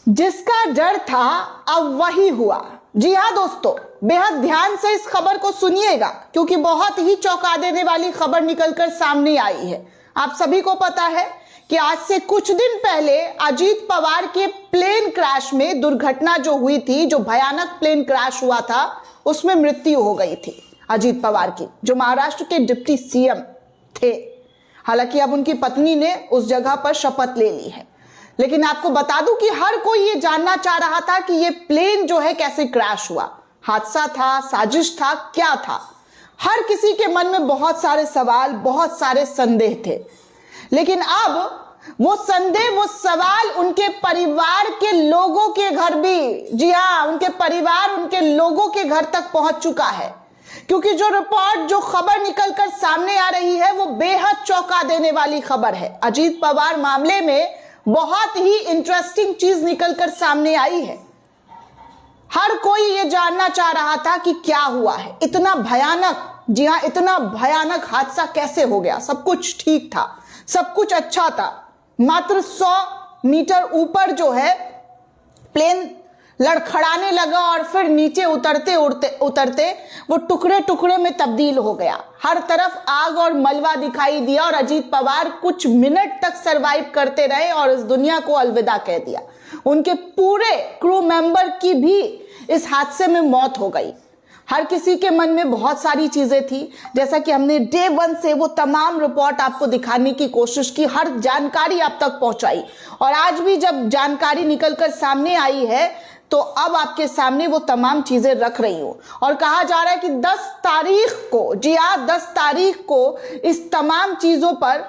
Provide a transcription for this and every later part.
जिसका डर था अब वही हुआ। जी हाँ दोस्तों, बेहद ध्यान से इस खबर को सुनिएगा क्योंकि बहुत ही चौंका देने वाली खबर निकलकर सामने आई है। आप सभी को पता है कि आज से कुछ दिन पहले अजीत पवार के प्लेन क्रैश में दुर्घटना जो हुई थी, जो भयानक प्लेन क्रैश हुआ था, उसमें मृत्यु हो गई थी अजीत पवार की, जो महाराष्ट्र के डिप्टी सीएम थे। हालांकि अब उनकी पत्नी ने उस जगह पर शपथ ले ली है, लेकिन आपको बता दूं कि हर कोई ये जानना चाह रहा था कि ये प्लेन जो है कैसे क्रैश हुआ, हादसा था, साजिश था, क्या था। हर किसी के मन में बहुत सारे सवाल, बहुत सारे संदेह थे। लेकिन अब वो संदेह, वो सवाल उनके परिवार के लोगों के घर भी, जी हाँ, उनके परिवार, उनके लोगों के घर तक पहुंच चुका है। क्योंकि जो रिपोर्ट, जो खबर निकलकर सामने आ रही है वो बेहद चौंका देने वाली खबर है। अजीत पवार मामले में बहुत ही इंटरेस्टिंग चीज निकलकर सामने आई है। हर कोई ये जानना चाह रहा था कि क्या हुआ है, इतना भयानक, जी हाँ, इतना भयानक हादसा कैसे हो गया। सब कुछ ठीक था, सब कुछ अच्छा था, मात्र 100 मीटर ऊपर जो है प्लेन लड़खड़ाने लगा और फिर नीचे उतरते उतरते वो टुकड़े टुकड़े में तब्दील हो गया। हर तरफ आग और मलबा दिखाई दिया और अजीत पवार कुछ मिनट तक सरवाइव करते रहे और इस दुनिया को अलविदा कह दिया। उनके पूरे क्रू मेंबर की भी इस हादसे में मौत हो गई। हर किसी के मन में बहुत सारी चीजें थी, जैसा कि हमने डे 1 से वो तमाम रिपोर्ट आपको दिखाने की कोशिश की, हर जानकारी आप तक पहुंचाई। और आज भी जब जानकारी निकलकर सामने आई है तो अब आपके सामने वो तमाम चीजें रख रही हूं। और कहा जा रहा है कि 10 तारीख को, जी हाँ, 10 तारीख को इस तमाम चीजों पर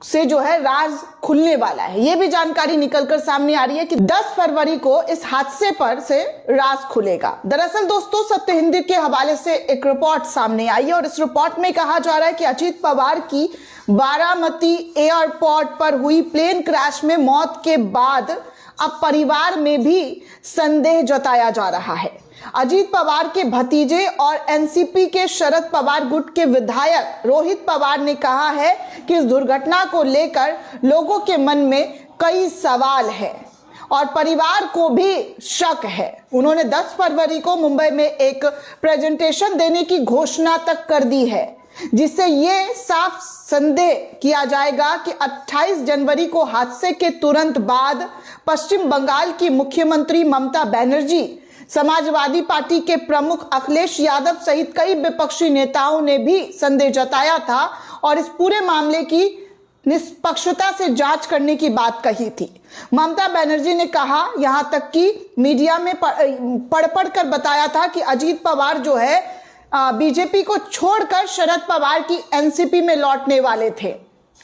से जो है राज खुलने वाला है। ये भी जानकारी निकलकर सामने आ रही है कि 10 फरवरी को इस हादसे पर से राज खुलेगा। दरअसल दोस्तों, सत्य हिंदी के हवाले से एक रिपोर्ट सामने आई है और इस रिपोर्ट में कहा जा रहा है कि अजीत पवार की बारामती एयरपोर्ट पर हुई प्लेन क्रैश में मौत के बाद अब परिवार में भी संदेह जताया जा रहा है। अजीत पवार के भतीजे और एनसीपी के शरद पवार गुट के विधायक रोहित पवार ने कहा है कि इस दुर्घटना को लेकर लोगों के मन में कई सवाल है और परिवार को भी शक है। उन्होंने 10 फरवरी को मुंबई में एक प्रेजेंटेशन देने की घोषणा तक कर दी है, जिससे ये साफ संदेह किया जाएगा कि 28 जनवरी को हादसे के तुरंत बाद पश्चिम बंगाल की मुख्यमंत्री ममता बनर्जी, समाजवादी पार्टी के प्रमुख अखिलेश यादव सहित कई विपक्षी नेताओं ने भी संदेह जताया था और इस पूरे मामले की निष्पक्षता से जांच करने की बात कही थी। ममता बनर्जी ने कहा, यहां तक कि मीडिया में पढ़ कर बताया था कि अजीत पवार जो है बीजेपी को छोड़कर शरद पवार की एनसीपी में लौटने वाले थे।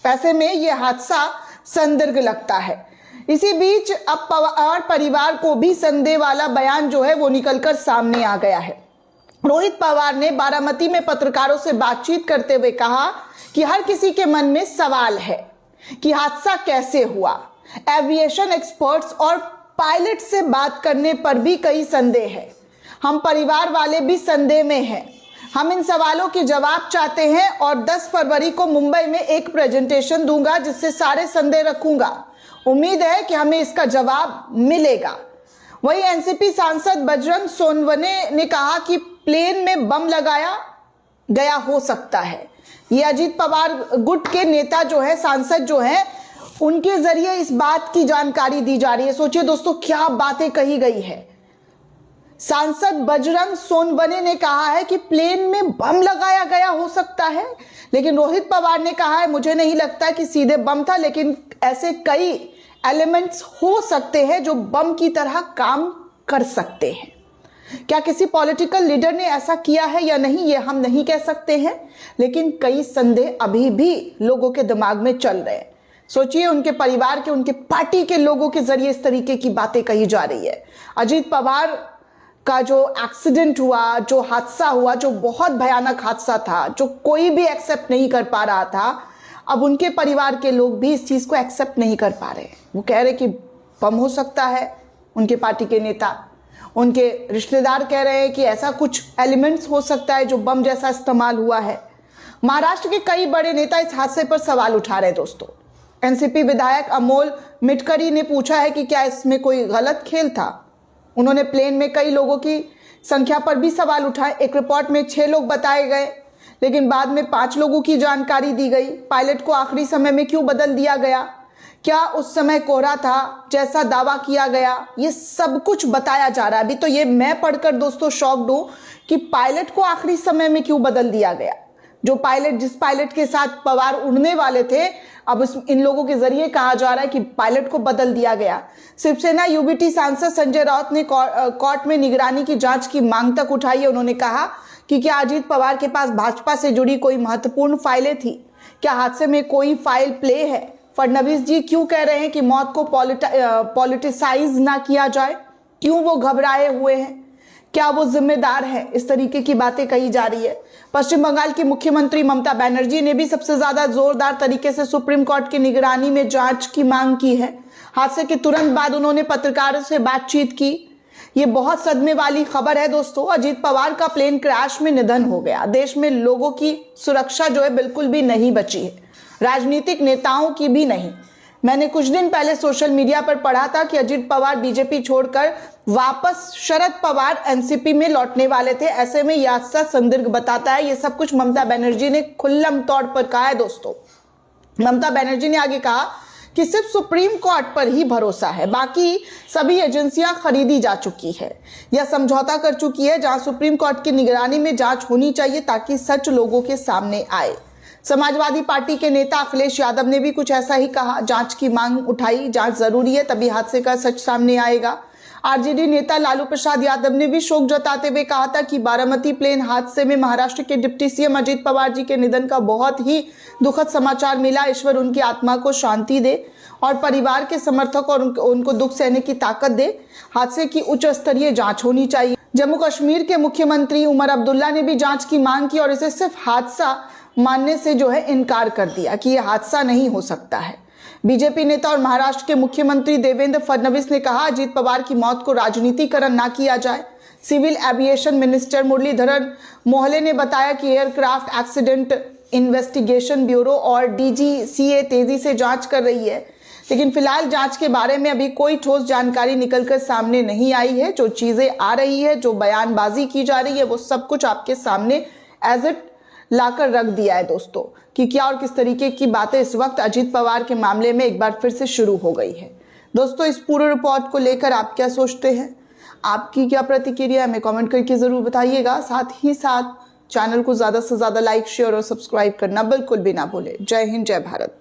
ऐसे में यह हादसा संदिग्ध लगता है। इसी बीच अब पवार परिवार को भी संदेह वाला बयान जो है वो निकलकर सामने आ गया है। रोहित पवार ने बारामती में पत्रकारों से बातचीत करते हुए कहा कि हर किसी के मन में सवाल है कि हादसा कैसे हुआ। एविएशन एक्सपर्ट्स और पायलट से बात करने पर भी कई संदेह है। हम परिवार वाले भी संदेह में हैं। हम इन सवालों के जवाब चाहते हैं और 10 फरवरी को मुंबई में एक प्रेजेंटेशन दूंगा जिससे सारे संदेह रखूंगा। उम्मीद है कि हमें इसका जवाब मिलेगा। वहीं एनसीपी सांसद बजरंग सोनवने ने कहा कि प्लेन में बम लगाया गया हो सकता है। ये अजीत पवार गुट के नेता जो है, सांसद जो है, उनके जरिए इस बात की जानकारी दी जा रही है। सोचिए दोस्तों, क्या बातें कही गई है। सांसद बजरंग सोनवने ने कहा है कि प्लेन में बम लगाया गया हो सकता है, लेकिन रोहित पवार ने कहा है, मुझे नहीं लगता कि सीधे बम था, लेकिन ऐसे कई एलिमेंट्स हो सकते हैं जो बम की तरह काम कर सकते हैं। क्या किसी पॉलिटिकल लीडर ने ऐसा किया है या नहीं, ये हम नहीं कह सकते हैं, लेकिन कई संदेह अभी भी लोगों के दिमाग में चल रहे हैं। सोचिए, उनके परिवार के, उनके पार्टी के लोगों के जरिए इस तरीके की बातें कही जा रही है। अजीत पवार का जो एक्सीडेंट हुआ, जो हादसा हुआ, जो बहुत भयानक हादसा था, जो कोई भी एक्सेप्ट नहीं कर पा रहा था, अब उनके परिवार के लोग भी इस चीज को एक्सेप्ट नहीं कर पा रहे। वो कह रहे कि बम हो सकता है। उनके पार्टी के नेता, उनके रिश्तेदार कह रहे हैं कि ऐसा कुछ एलिमेंट्स हो सकता है जो बम जैसा इस्तेमाल हुआ है। महाराष्ट्र के कई बड़े नेता इस हादसे पर सवाल उठा रहे हैं दोस्तों। एनसीपी विधायक अमोल मिटकरी ने पूछा है कि क्या इसमें कोई गलत खेल था। उन्होंने प्लेन में कई लोगों की संख्या पर भी सवाल उठाए। एक रिपोर्ट में 6 लोग बताए गए, लेकिन बाद में 5 लोगों की जानकारी दी गई। पायलट को आखिरी समय में क्यों बदल दिया गया? क्या उस समय कोहरा था जैसा दावा किया गया? ये सब कुछ बताया जा रहा है। अभी तो ये मैं पढ़कर दोस्तों शॉक्ड हूं कि पायलट को आखिरी समय में क्यों बदल दिया गया। जिस पायलट के साथ पवार उड़ने वाले थे, अब इन लोगों के जरिए कहा जा रहा है कि पायलट को बदल दिया गया। शिवसेना यूबीटी सांसद संजय राउत ने कोर्ट में निगरानी की जांच की मांग तक उठाई है। उन्होंने कहा कि क्या अजीत पवार के पास भाजपा से जुड़ी कोई महत्वपूर्ण फाइलें थी? क्या हादसे में कोई फाइल प्ले है? फडणवीस जी क्यों कह रहे हैं कि मौत को पॉलिटिसाइज ना किया जाए? क्यों वो घबराए हुए हैं? क्या वो जिम्मेदार है? इस तरीके की बातें कही जा रही है। पश्चिम बंगाल की मुख्यमंत्री ममता बनर्जी ने भी सबसे ज्यादा जोरदार तरीके से सुप्रीम कोर्ट की निगरानी में जांच की मांग की है। हादसे के तुरंत बाद उन्होंने पत्रकारों से बातचीत की। ये बहुत सदमे वाली खबर है दोस्तों। अजीत पवार का प्लेन क्रैश में निधन हो गया। देश में लोगों की सुरक्षा जो है बिल्कुल भी नहीं बची है, राजनीतिक नेताओं की भी नहीं। मैंने कुछ दिन पहले सोशल मीडिया पर पढ़ा था कि अजीत पवार बीजेपी छोड़कर वापस शरद पवार एनसीपी में लौटने वाले थे। ऐसे में यह हादसा संदिग्ध बताता है। ये सब कुछ ममता बनर्जी ने खुल्लम तौर पर कहा है दोस्तों। ममता बनर्जी ने आगे कहा कि सिर्फ सुप्रीम कोर्ट पर ही भरोसा है, बाकी सभी एजेंसियां खरीदी जा चुकी है या समझौता कर चुकी है। जहां सुप्रीम कोर्ट की निगरानी में जांच होनी चाहिए ताकि सच लोगों के सामने आए। समाजवादी पार्टी के नेता अखिलेश यादव ने भी कुछ ऐसा ही कहा, जांच की मांग उठाई। जांच जरूरी है, तभी हादसे का सच सामने आएगा। आरजेडी नेता लालू प्रसाद यादव ने भी शोक जताते हुए कहा था कि बारामती प्लेन हादसे में महाराष्ट्र के डिप्टी सीएम अजीत पवार जी के निधन का बहुत ही दुखद समाचार मिला। ईश्वर उनकी आत्मा को शांति दे और परिवार के समर्थक और उनको दुख सहने की ताकत दे। हादसे की उच्च स्तरीय जांच होनी चाहिए। जम्मू कश्मीर के मुख्यमंत्री उमर अब्दुल्ला ने भी जांच की मांग की और इसे सिर्फ हादसा मानने से जो है इनकार कर दिया कि यह हादसा नहीं हो सकता है। बीजेपी नेता और महाराष्ट्र के मुख्यमंत्री देवेंद्र फडणवीस ने कहा अजीत पवार की मौत को राजनीतिकरण ना किया जाए। Civil aviation minister Muralidharan Mohol ने बताया कि एयरक्राफ्ट एक्सीडेंट इन्वेस्टिगेशन ब्यूरो और डीजीसीए तेजी से जांच कर रही है, लेकिन फिलहाल जांच के बारे में अभी कोई ठोस जानकारी निकलकर सामने नहीं आई है। जो चीजें आ रही है, जो बयानबाजी की जा रही है, वो सब कुछ आपके सामने एज इट लाकर रख दिया है दोस्तों कि क्या और किस तरीके की बातें इस वक्त अजीत पवार के मामले में एक बार फिर से शुरू हो गई है। दोस्तों, इस पूरे रिपोर्ट को लेकर आप क्या सोचते हैं? आपकी क्या प्रतिक्रिया है? हमें कमेंट करके जरूर बताइएगा। साथ ही साथ चैनल को ज्यादा से ज्यादा लाइक, शेयर और सब्सक्राइब करना बिल्कुल भी ना भूलें। जय हिंद, जय भारत।